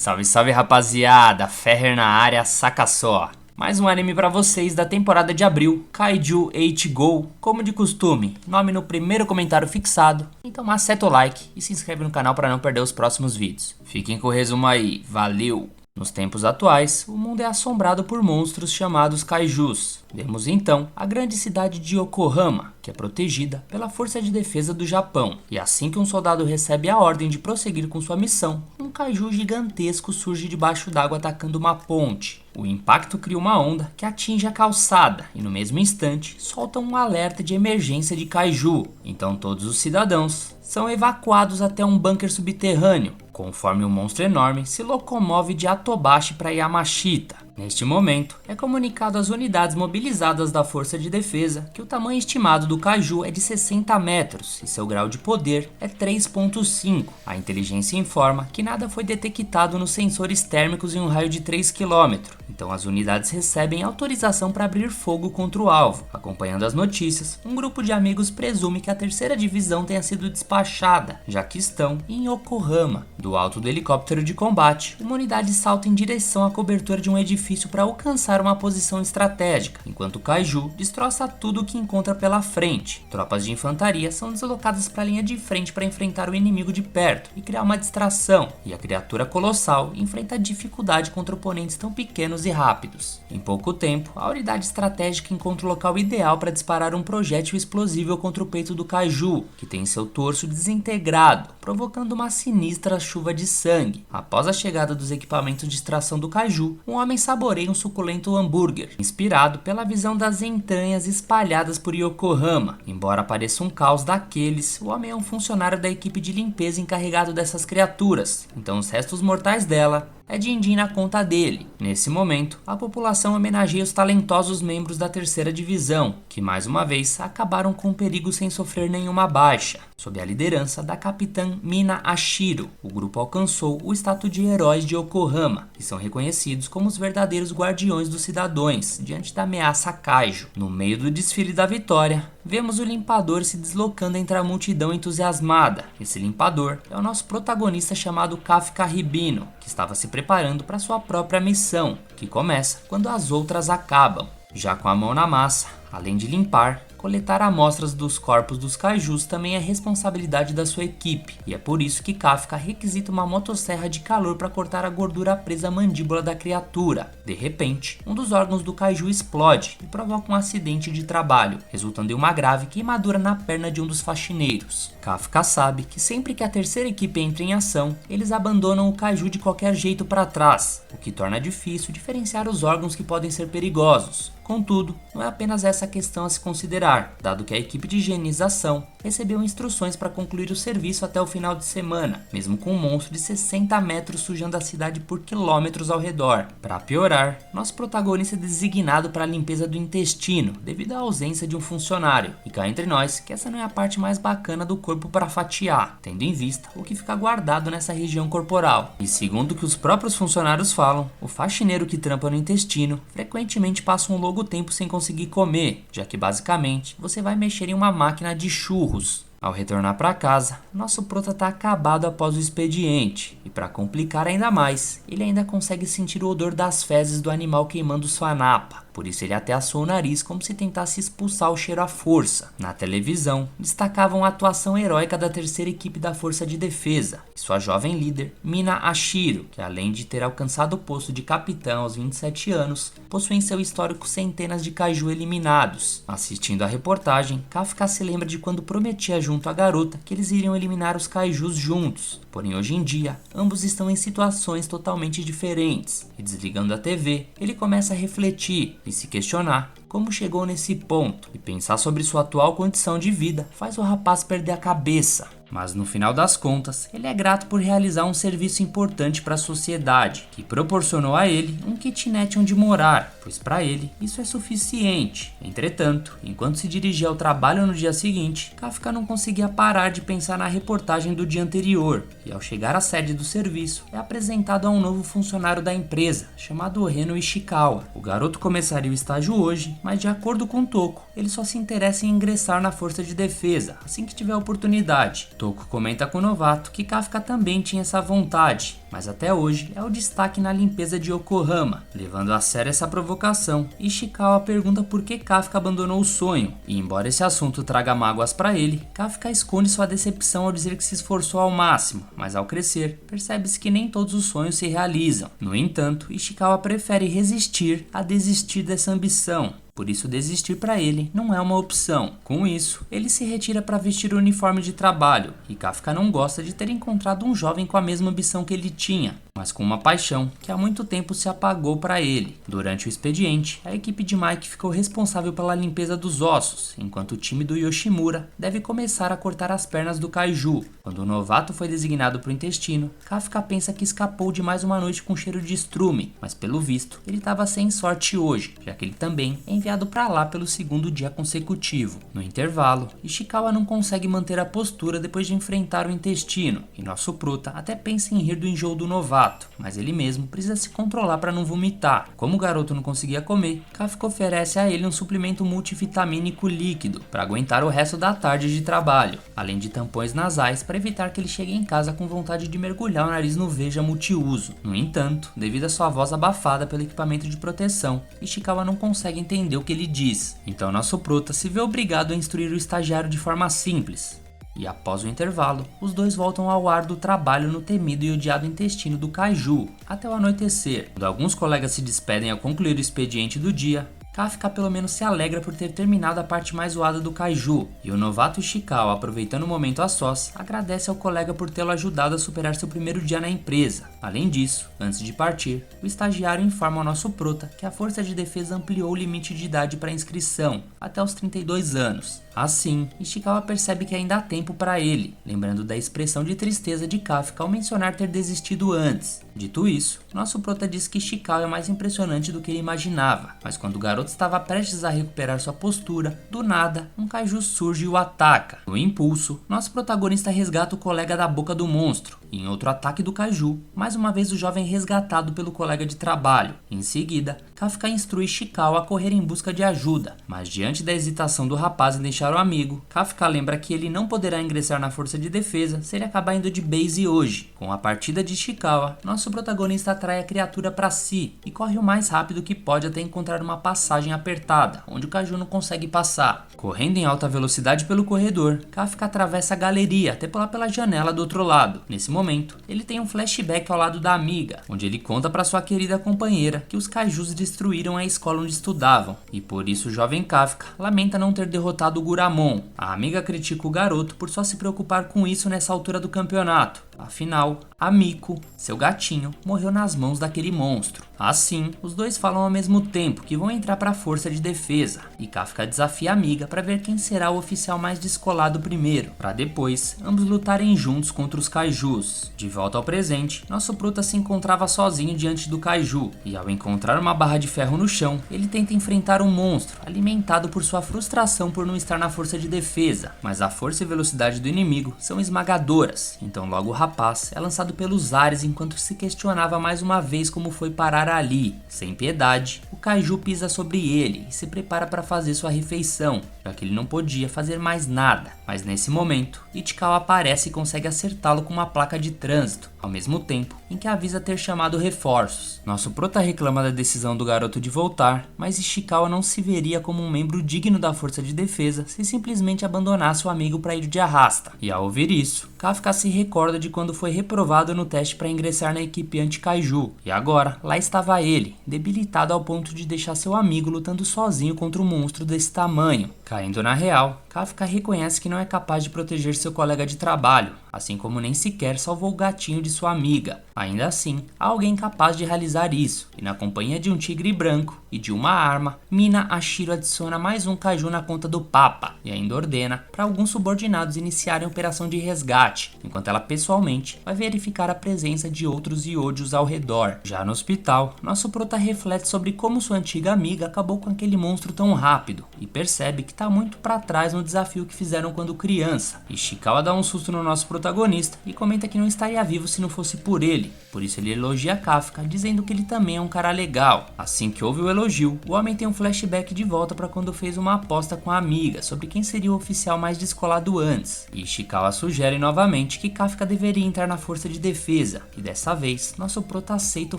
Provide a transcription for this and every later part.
Salve, salve rapaziada, Ferrer na área, saca só. Mais um anime pra vocês da temporada de abril, Kaiju 8 Go, como de costume, nome no primeiro comentário fixado, então acerta o like e se inscreve no canal pra não perder os próximos vídeos. Fiquem com o resumo aí, valeu! Nos tempos atuais, o mundo é assombrado por monstros chamados Kaijus. Vemos então a grande cidade de Yokohama, que é protegida pela Força de Defesa do Japão. E assim que um soldado recebe a ordem de prosseguir com sua missão, um Kaiju gigantesco surge debaixo d'água atacando uma ponte. O impacto cria uma onda que atinge a calçada e no mesmo instante solta um alerta de emergência de Kaiju. Então todos os cidadãos são evacuados até um bunker subterrâneo, conforme o monstro enorme se locomove de Atobashi para Yamashita. Neste momento, é comunicado às unidades mobilizadas da Força de Defesa que o tamanho estimado do Kaiju é de 60 metros e seu grau de poder é 3.5. A inteligência informa que nada foi detectado nos sensores térmicos em um raio de 3 km, então as unidades recebem autorização para abrir fogo contra o alvo. Acompanhando as notícias, um grupo de amigos presume que a terceira divisão tenha sido despachada, já que estão em Yokohama. Do alto do helicóptero de combate, uma unidade salta em direção à cobertura de um edifício para alcançar uma posição estratégica, enquanto o Kaiju destroça tudo o que encontra pela frente. Tropas de infantaria são deslocadas para a linha de frente para enfrentar o inimigo de perto e criar uma distração, e a criatura colossal enfrenta dificuldade contra oponentes tão pequenos e rápidos. Em pouco tempo, a unidade estratégica encontra o local ideal para disparar um projétil explosivo contra o peito do Kaiju, que tem seu torso desintegrado, provocando uma sinistra chuva de sangue. Após a chegada dos equipamentos de extração do Kaiju, um homem saboreia um suculento hambúrguer, inspirado pela visão das entranhas espalhadas por Yokohama. Embora pareça um caos daqueles, o homem é um funcionário da equipe de limpeza encarregado dessas criaturas, então os restos mortais dela é din-din na conta dele. Nesse momento, a população homenageia os talentosos membros da terceira divisão, que mais uma vez acabaram com o perigo sem sofrer nenhuma baixa. Sob a liderança da capitã Mina Ashiro, o grupo alcançou o status de heróis de Yokohama, que são reconhecidos como os verdadeiros guardiões dos cidadãos diante da ameaça Kaiju. No meio do desfile da vitória, vemos o limpador se deslocando entre a multidão entusiasmada. Esse limpador é o nosso protagonista chamado Kafka Ribino, que estava se preparando para sua própria missão, que começa quando as outras acabam. Já com a mão na massa, além de limpar, coletar amostras dos corpos dos Kaijus também é responsabilidade da sua equipe, e é por isso que Kafka requisita uma motosserra de calor para cortar a gordura presa à mandíbula da criatura. De repente, um dos órgãos do Kaiju explode e provoca um acidente de trabalho, resultando em uma grave queimadura na perna de um dos faxineiros. Kafka sabe que sempre que a terceira equipe entra em ação, eles abandonam o Kaiju de qualquer jeito para trás, o que torna difícil diferenciar os órgãos que podem ser perigosos. Contudo, não é apenas essa questão a se considerar, dado que a equipe de higienização recebeu instruções para concluir o serviço até o final de semana, mesmo com um monstro de 60 metros sujando a cidade por quilômetros ao redor. Para piorar, nosso protagonista é designado para a limpeza do intestino, devido à ausência de um funcionário. E cá entre nós, que essa não é a parte mais bacana do corpo para fatiar, tendo em vista o que fica guardado nessa região corporal. E segundo o que os próprios funcionários falam, o faxineiro que trampa no intestino frequentemente passa um longo tempo sem conseguir comer, já que basicamente você vai mexer em uma máquina de churros. Ao retornar para casa, nosso prota está acabado após o expediente, e para complicar ainda mais, ele ainda consegue sentir o odor das fezes do animal queimando sua napa. Por isso ele até assou o nariz como se tentasse expulsar o cheiro à força. Na televisão, destacavam a atuação heróica da terceira equipe da Força de Defesa e sua jovem líder, Mina Ashiro, que além de ter alcançado o posto de capitão aos 27 anos, possui em seu histórico centenas de Kaiju eliminados. Assistindo a reportagem, Kafka se lembra de quando prometia junto à garota que eles iriam eliminar os Kaijus juntos. Porém hoje em dia, ambos estão em situações totalmente diferentes, e desligando a TV, ele começa a refletir e se questionar como chegou nesse ponto, e pensar sobre sua atual condição de vida faz o rapaz perder a cabeça. Mas no final das contas, ele é grato por realizar um serviço importante para a sociedade, que proporcionou a ele um kitnet onde morar, pois para ele isso é suficiente. Entretanto, enquanto se dirigia ao trabalho no dia seguinte, Kafka não conseguia parar de pensar na reportagem do dia anterior, e ao chegar à sede do serviço, é apresentado a um novo funcionário da empresa, chamado Reno Ishikawa. O garoto começaria o estágio hoje, mas de acordo com Toko, ele só se interessa em ingressar na Força de Defesa assim que tiver a oportunidade. Toko comenta com o novato que Kafka também tinha essa vontade, mas até hoje é o destaque na limpeza de Yokohama. Levando a sério essa provocação, Ishikawa pergunta por que Kafka abandonou o sonho, e embora esse assunto traga mágoas para ele, Kafka esconde sua decepção ao dizer que se esforçou ao máximo, mas ao crescer, percebe-se que nem todos os sonhos se realizam. No entanto, Ishikawa prefere resistir a desistir dessa ambição. Por isso, desistir para ele não é uma opção. Com isso, ele se retira para vestir o uniforme de trabalho, e Kafka não gosta de ter encontrado um jovem com a mesma ambição que ele tinha, mas com uma paixão que há muito tempo se apagou para ele. Durante o expediente, a equipe de Mike ficou responsável pela limpeza dos ossos, enquanto o time do Yoshimura deve começar a cortar as pernas do Kaiju. Quando o novato foi designado para o intestino, Kafka pensa que escapou de mais uma noite com cheiro de estrume, mas pelo visto, ele estava sem sorte hoje, já que ele também é enviado para lá pelo segundo dia consecutivo. No intervalo, Ishikawa não consegue manter a postura depois de enfrentar o intestino, e nosso prota até pensa em rir do enjoo do novato, mas ele mesmo precisa se controlar para não vomitar. Como o garoto não conseguia comer, Kafka oferece a ele um suplemento multivitamínico líquido para aguentar o resto da tarde de trabalho, além de tampões nasais para evitar que ele chegue em casa com vontade de mergulhar o nariz no Veja multiuso. No entanto, devido à sua voz abafada pelo equipamento de proteção, Ishikawa não consegue entender o que ele diz. Então nosso prota se vê obrigado a instruir o estagiário de forma simples. E após o intervalo, os dois voltam ao ar do trabalho no temido e odiado intestino do Kaiju, até o anoitecer. Quando alguns colegas se despedem ao concluir o expediente do dia, Kafka pelo menos se alegra por ter terminado a parte mais zoada do Kaiju, e o novato Ishikawa, aproveitando o momento a sós, agradece ao colega por tê-lo ajudado a superar seu primeiro dia na empresa. Além disso, antes de partir, o estagiário informa ao nosso prota que a Força de Defesa ampliou o limite de idade para inscrição, até os 32 anos. Assim, Ishikawa percebe que ainda há tempo para ele, lembrando da expressão de tristeza de Kafka ao mencionar ter desistido antes. Dito isso, nosso prota diz que Ishikawa é mais impressionante do que ele imaginava, mas quando o garoto estava prestes a recuperar sua postura, do nada, um Kaiju surge e o ataca. No impulso, nosso protagonista resgata o colega da boca do monstro, e em outro ataque do Kaiju, mais uma vez o jovem é resgatado pelo colega de trabalho. Em seguida, Kafka instrui Ishikawa a correr em busca de ajuda, mas diante da hesitação do rapaz em deixar o amigo, Kafka lembra que ele não poderá ingressar na força de defesa se ele acabar indo de base hoje. Com a partida de Ishikawa, nosso protagonista atrai a criatura para si e corre o mais rápido que pode até encontrar uma passagem apertada, onde o Kaiju não consegue passar. Correndo em alta velocidade pelo corredor, Kafka atravessa a galeria até pular pela janela do outro lado. Nesse momento, ele tem um flashback ao lado da amiga, onde ele conta para sua querida companheira que os Kaijus destruíram a escola onde estudavam, e por isso o jovem Kafka lamenta não ter derrotado o Guramon. A amiga critica o garoto por só se preocupar com isso nessa altura do campeonato. Afinal, a Miko, seu gatinho, morreu nas mãos daquele monstro. Assim, os dois falam ao mesmo tempo que vão entrar para a força de defesa, e Kafka desafia a amiga para ver quem será o oficial mais descolado primeiro, para depois ambos lutarem juntos contra os Kaijus. De volta ao presente, nosso prota se encontrava sozinho diante do Kaiju, e ao encontrar uma barra de ferro no chão, ele tenta enfrentar um monstro, alimentado por sua frustração por não estar na força de defesa, mas a força e velocidade do inimigo são esmagadoras, então logo o rapaz é lançado pelos ares enquanto se questionava mais uma vez como foi parar ali. Sem piedade, o Kaiju pisa sobre ele e se prepara para fazer sua refeição, já que ele não podia fazer mais nada. Mas nesse momento, Ichikawa aparece e consegue acertá-lo com uma placa de trânsito, ao mesmo tempo em que avisa ter chamado reforços. Nosso prota reclama da decisão do garoto de voltar, mas Ishikawa não se veria como um membro digno da força de defesa se simplesmente abandonasse o amigo para ir de arrasta. E ao ouvir isso, Kafka se recorda de quando foi reprovado no teste para ingressar na equipe anti-Kaiju, e agora lá estava ele, debilitado ao ponto de deixar seu amigo lutando sozinho contra um monstro desse tamanho. Caindo na real, Kafka reconhece que não é capaz de proteger seu colega de trabalho, assim como nem sequer salvou o gatinho de sua amiga. Ainda assim, há alguém capaz de realizar isso, e na companhia de um tigre branco e de uma arma, Mina Ashiro adiciona mais um Kaiju na conta do Papa, e ainda ordena para alguns subordinados iniciarem a operação de resgate, enquanto ela pessoalmente vai verificar a presença de outros Yojus ao redor. Já no hospital, nosso prota reflete sobre como sua antiga amiga acabou com aquele monstro tão rápido, e percebe que que tá muito pra trás no desafio que fizeram quando criança. Ishikawa dá um susto no nosso protagonista e comenta que não estaria vivo se não fosse por ele. Por isso ele elogia Kafka, dizendo que ele também é um cara legal. Assim que ouve o elogio, o homem tem um flashback de volta para quando fez uma aposta com a amiga sobre quem seria o oficial mais descolado antes. E Ishikawa sugere novamente que Kafka deveria entrar na força de defesa, e dessa vez, nosso prota aceita o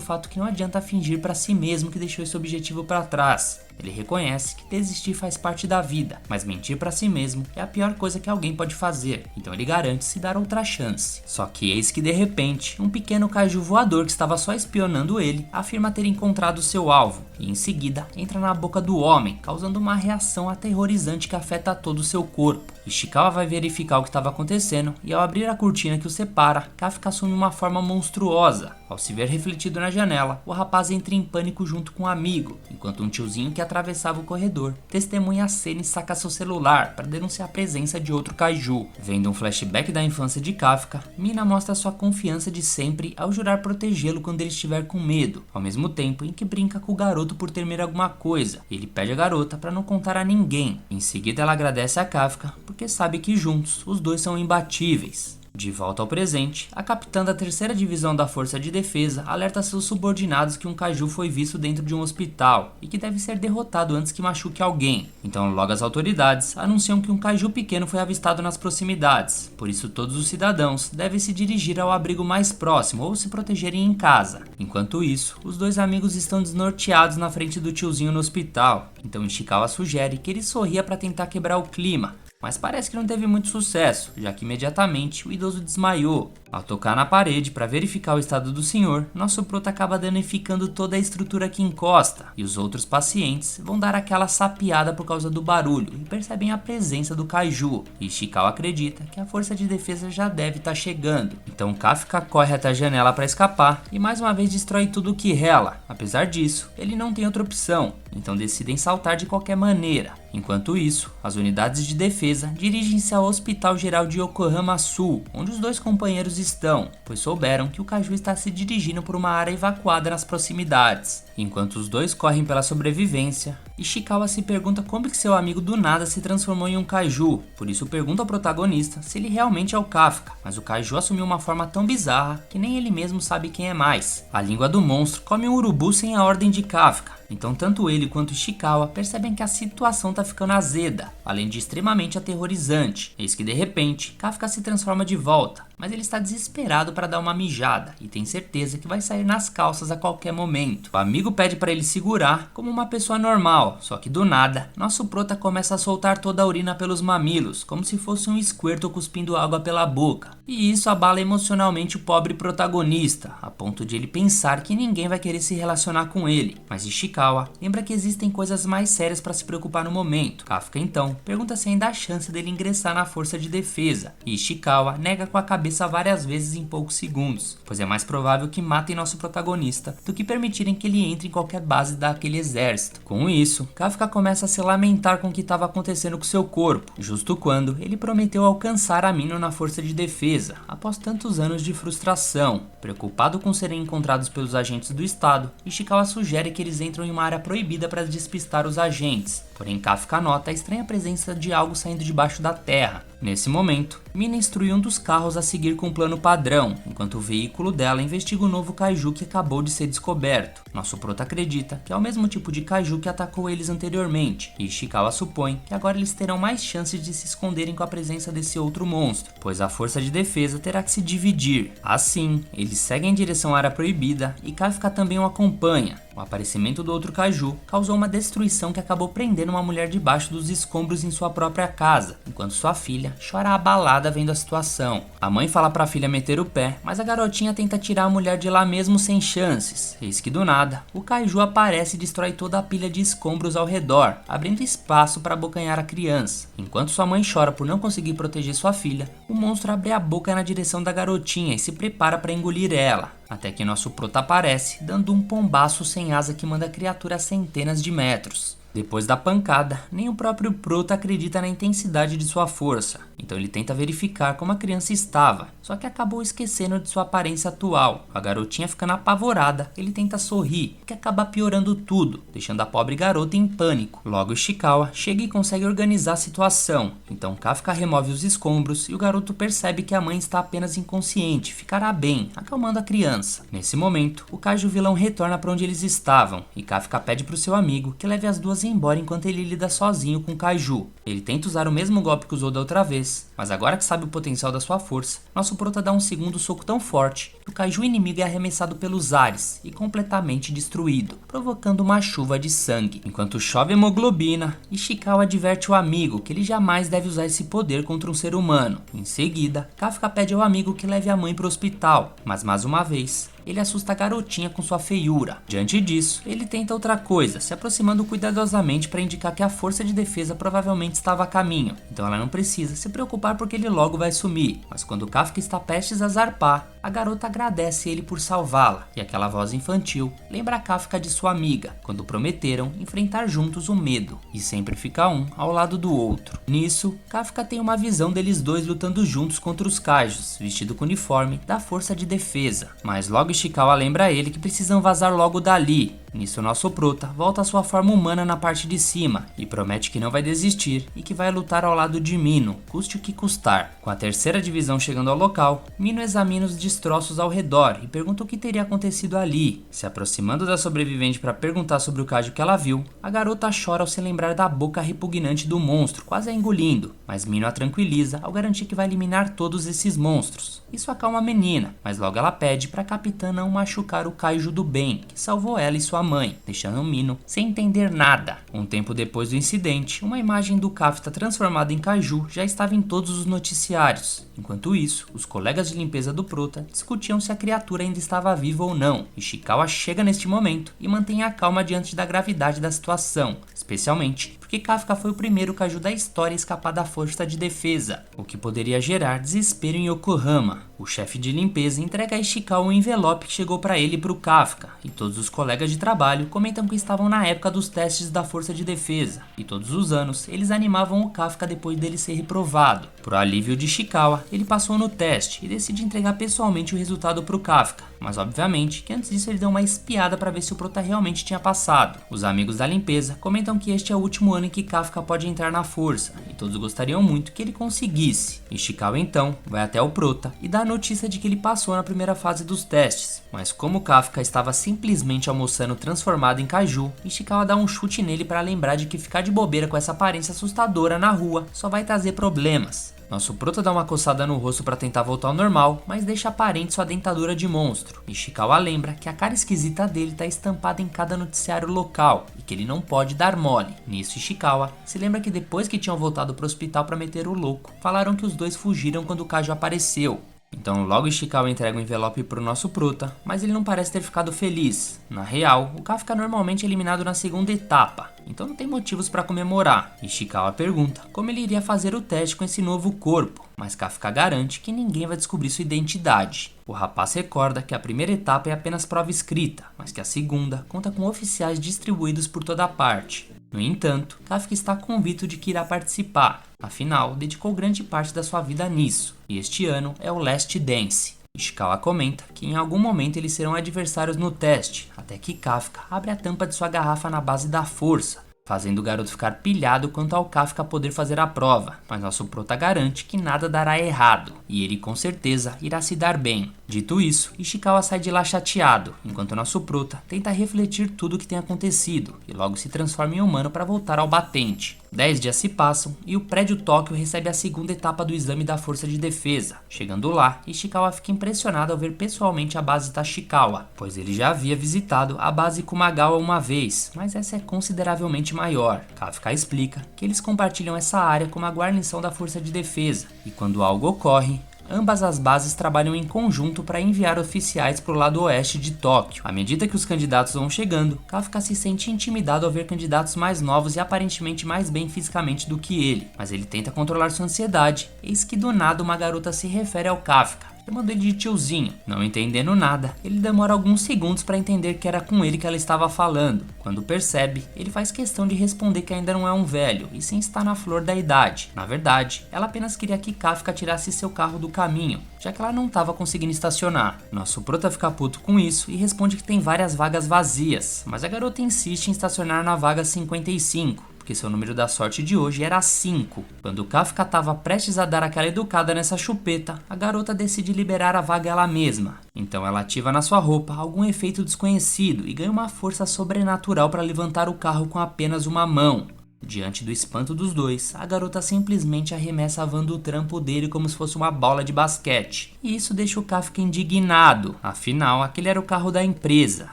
fato que não adianta fingir para si mesmo que deixou esse objetivo para trás. Ele reconhece que desistir faz parte da vida, mas mentir pra si mesmo é a pior coisa que alguém pode fazer, então ele garante se dar outra chance. Só que eis que de repente, um pequeno kaiju voador que estava só espionando ele, afirma ter encontrado seu alvo, e em seguida entra na boca do homem, causando uma reação aterrorizante que afeta todo o seu corpo. Ishikawa vai verificar o que estava acontecendo, e ao abrir a cortina que o separa, Kafka assume uma forma monstruosa. Ao se ver refletido na janela, o rapaz entra em pânico junto com um amigo, enquanto um tiozinho que atravessava o corredor testemunha a cena e saca seu celular para denunciar a presença de outro kaiju. Vendo um flashback da infância de Kafka, Mina mostra sua confiança de sempre ao jurar protegê-lo quando ele estiver com medo, ao mesmo tempo em que brinca com o garoto por temer alguma coisa. Ele pede a garota para não contar a ninguém. Em seguida ela agradece a Kafka porque sabe que juntos os dois são imbatíveis. De volta ao presente, a capitã da 3ª Divisão da Força de Defesa alerta seus subordinados que um kaiju foi visto dentro de um hospital e que deve ser derrotado antes que machuque alguém. Então logo as autoridades anunciam que um kaiju pequeno foi avistado nas proximidades, por isso todos os cidadãos devem se dirigir ao abrigo mais próximo ou se protegerem em casa. Enquanto isso, os dois amigos estão desnorteados na frente do tiozinho no hospital, então Ishikawa sugere que ele sorria para tentar quebrar o clima, mas parece que não teve muito sucesso, já que imediatamente o idoso desmaiou. Ao tocar na parede para verificar o estado do senhor, nosso prota acaba danificando toda a estrutura que encosta, e os outros pacientes vão dar aquela sapiada por causa do barulho e percebem a presença do kaiju. E Ishikawa acredita que a força de defesa já deve estar chegando. Então Kafka corre até a janela para escapar e mais uma vez destrói tudo que rela. Apesar disso, ele não tem outra opção, então decidem saltar de qualquer maneira. Enquanto isso, as unidades de defesa dirigem-se ao Hospital Geral de Yokohama Sul, onde os dois companheiros estão, pois souberam que o kaiju está se dirigindo por uma área evacuada nas proximidades. Enquanto os dois correm pela sobrevivência, Ishikawa se pergunta como que seu amigo do nada se transformou em um kaiju, por isso pergunta ao protagonista se ele realmente é o Kafka, mas o kaiju assumiu uma forma tão bizarra que nem ele mesmo sabe quem é mais. A língua do monstro come um urubu sem a ordem de Kafka, então tanto ele quanto Ishikawa percebem que a situação tá ficando azeda, além de extremamente aterrorizante. Eis que de repente, Kafka se transforma de volta, mas ele está desesperado para dar uma mijada e tem certeza que vai sair nas calças a qualquer momento. O amigo pede para ele segurar como uma pessoa normal, só que do nada, nosso prota começa a soltar toda a urina pelos mamilos, como se fosse um esquerdo cuspindo água pela boca. E isso abala emocionalmente o pobre protagonista, a ponto de ele pensar que ninguém vai querer se relacionar com ele. Mas Ishikawa lembra que existem coisas mais sérias para se preocupar no momento. Kafka então pergunta se ainda há chance dele ingressar na força de defesa, e Ishikawa nega com a cabeça várias vezes em poucos segundos, pois é mais provável que matem nosso protagonista do que permitirem que ele entre em qualquer base daquele exército. Com isso, Kafka começa a se lamentar com o que estava acontecendo com seu corpo, justo quando ele prometeu alcançar a Mino na força de defesa, após tantos anos de frustração. Preocupado com serem encontrados pelos agentes do Estado, Ishikawa sugere que eles entram em uma área proibida para despistar os agentes, porém Kafka nota a estranha presença de algo saindo debaixo da terra. Nesse momento, Mina instrui um dos carros a seguir com um plano padrão, enquanto o veículo dela investiga o novo kaiju que acabou de ser descoberto. Nosso prota acredita que é o mesmo tipo de kaiju que atacou eles anteriormente, e Ishikawa supõe que agora eles terão mais chances de se esconderem com a presença desse outro monstro, pois a força de defesa terá que se dividir. Assim, eles seguem em direção à área proibida e Kafka também o acompanha. O aparecimento do outro kaiju causou uma destruição que acabou prendendo uma mulher debaixo dos escombros em sua própria casa, enquanto sua filha chora abalada vendo a situação. A mãe fala para a filha meter o pé, mas a garotinha tenta tirar a mulher de lá mesmo sem chances. Eis que do nada, o kaiju aparece e destrói toda a pilha de escombros ao redor, abrindo espaço para abocanhar a criança. Enquanto sua mãe chora por não conseguir proteger sua filha, o monstro abre a boca na direção da garotinha e se prepara para engolir ela. Até que nosso prota aparece, dando um pombaço sem asa que manda a criatura a centenas de metros. Depois da pancada, nem o próprio Prota acredita na intensidade de sua força, então ele tenta verificar como a criança estava, só que acabou esquecendo de sua aparência atual. A garotinha ficando apavorada, ele tenta sorrir, que acaba piorando tudo, deixando a pobre garota em pânico. Logo Ishikawa chega e consegue organizar a situação, então Kafka remove os escombros e o garoto percebe que a mãe está apenas inconsciente, ficará bem, acalmando a criança. Nesse momento, o Kaiju vilão retorna para onde eles estavam e Kafka pede para o seu amigo que leve as duas embora enquanto ele lida sozinho com o Kaiju. Ele tenta usar o mesmo golpe que usou da outra vez, mas agora que sabe o potencial da sua força, nosso prota dá um segundo soco tão forte que o Kaiju inimigo é arremessado pelos ares e completamente destruído, provocando uma chuva de sangue. Enquanto chove hemoglobina, Ishikawa adverte o amigo que ele jamais deve usar esse poder contra um ser humano. Em seguida, Kafka pede ao amigo que leve a mãe para o hospital, mas mais uma vez, ele assusta a garotinha com sua feiura. Diante disso, ele tenta outra coisa, se aproximando cuidadosamente para indicar que a força de defesa provavelmente estava a caminho, então ela não precisa se preocupar porque ele logo vai sumir. Mas quando Kafka está prestes a zarpar, a garota agradece ele por salvá-la, e aquela voz infantil lembra Kafka de sua amiga, quando prometeram enfrentar juntos o medo, e sempre ficar um ao lado do outro. Nisso, Kafka tem uma visão deles dois lutando juntos contra os Kaijus, vestido com o uniforme da força de defesa, mas logo Ishikawa lembra a ele que precisam vazar logo dali. Nisso nosso prota volta à sua forma humana na parte de cima e promete que não vai desistir e que vai lutar ao lado de Mino, custe o que custar. Com a terceira divisão chegando ao local, Mino examina os destroços ao redor e pergunta o que teria acontecido ali. Se aproximando da sobrevivente para perguntar sobre o Kaiju que ela viu, a garota chora ao se lembrar da boca repugnante do monstro, quase a engolindo, mas Mino a tranquiliza ao garantir que vai eliminar todos esses monstros. Isso acalma a menina, mas logo ela pede para a capitã não machucar o Kaiju do bem, que salvou ela e sua mãe, deixando Mino sem entender nada. Um tempo depois do incidente, uma imagem do Kafka transformado em Kaiju já estava em todos os noticiários. Enquanto isso, os colegas de limpeza do Prota discutiam se a criatura ainda estava viva ou não. Ishikawa chega neste momento e mantém a calma diante da gravidade da situação, especialmente porque Kafka foi o primeiro Kaiju da história a escapar da força de defesa, o que poderia gerar desespero em Yokohama. O chefe de limpeza entrega a Ishikawa um envelope que chegou para ele e para o Kafka, e todos os colegas de trabalho comentam que estavam na época dos testes da força de defesa, e todos os anos eles animavam o Kafka depois dele ser reprovado. Por alívio de Ishikawa, ele passou no teste e decide entregar pessoalmente o resultado para o Kafka, mas obviamente que antes disso ele deu uma espiada para ver se o prota realmente tinha passado. Os amigos da limpeza comentam que este é o último ano em que Kafka pode entrar na força, e todos gostariam muito que ele conseguisse. Ishikawa então vai até o prota e dá a notícia de que ele passou na primeira fase dos testes, mas como Kafka estava simplesmente almoçando transformado em Kaiju, Ishikawa dá um chute nele para lembrar de que ficar de bobeira com essa aparência assustadora na rua só vai trazer problemas. Nosso prota dá uma coçada no rosto para tentar voltar ao normal, mas deixa aparente sua dentadura de monstro. Ishikawa lembra que a cara esquisita dele está estampada em cada noticiário local e que ele não pode dar mole. Nisso Ishikawa se lembra que depois que tinham voltado para o hospital para meter o louco, falaram que os dois fugiram quando o Kaiju apareceu. Então logo Ishikawa entrega o envelope pro nosso prota, mas ele não parece ter ficado feliz. Na real, o Kafka é normalmente eliminado na segunda etapa, então não tem motivos para comemorar. Ishikawa pergunta como ele iria fazer o teste com esse novo corpo, mas Kafka garante que ninguém vai descobrir sua identidade. O rapaz recorda que a primeira etapa é apenas prova escrita, mas que a segunda conta com oficiais distribuídos por toda parte. No entanto, Kafka está convicto de que irá participar, afinal, dedicou grande parte da sua vida nisso, e este ano é o Last Dance. Ishikawa comenta que em algum momento eles serão adversários no teste, até que Kafka abre a tampa de sua garrafa na base da força, fazendo o garoto ficar pilhado quanto ao Kafka poder fazer a prova, mas nosso prota garante que nada dará errado, e ele com certeza irá se dar bem. Dito isso, Ishikawa sai de lá chateado, enquanto nosso prota tenta refletir tudo o que tem acontecido, e logo se transforma em humano para voltar ao batente. 10 dias se passam e o prédio Tóquio recebe a segunda etapa do exame da força de defesa. Chegando lá, Ishikawa fica impressionado ao ver pessoalmente a base Tashikawa, pois ele já havia visitado a base Kumagawa uma vez, mas essa é consideravelmente maior. Kafka explica que eles compartilham essa área com a guarnição da força de defesa, e quando algo ocorre, ambas as bases trabalham em conjunto para enviar oficiais para o lado oeste de Tóquio. À medida que os candidatos vão chegando, Kafka se sente intimidado ao ver candidatos mais novos e aparentemente mais bem fisicamente do que ele, mas ele tenta controlar sua ansiedade, eis que do nada uma garota se refere ao Kafka chamando ele de tiozinho. Não entendendo nada, ele demora alguns segundos para entender que era com ele que ela estava falando. Quando percebe, ele faz questão de responder que ainda não é um velho, e sim está na flor da idade. Na verdade, ela apenas queria que Kafka tirasse seu carro do caminho, já que ela não estava conseguindo estacionar. Nosso prota fica puto com isso e responde que tem várias vagas vazias, mas a garota insiste em estacionar na vaga 55. Porque seu número da sorte de hoje era 5. Quando Kafka estava prestes a dar aquela educada nessa chupeta, a garota decide liberar a vaga ela mesma. Então ela ativa na sua roupa algum efeito desconhecido e ganha uma força sobrenatural para levantar o carro com apenas uma mão. Diante do espanto dos dois, a garota simplesmente arremessa a van do trampo dele como se fosse uma bola de basquete. E isso deixa o Kafka indignado, afinal aquele era o carro da empresa.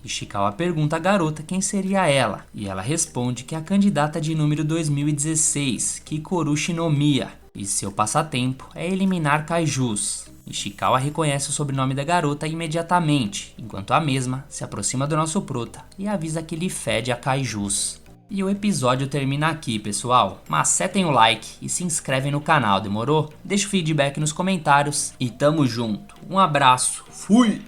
Ishikawa pergunta à garota quem seria ela, e ela responde que é a candidata de número 2016, Kikoru Shinomiya, e seu passatempo é eliminar kaijus. Ishikawa reconhece o sobrenome da garota imediatamente, enquanto a mesma se aproxima do nosso prota e avisa que lhe fede a kaijus. E o episódio termina aqui, pessoal. Macetem o like e se inscrevem no canal, demorou? Deixa o feedback nos comentários e tamo junto. Um abraço, fui!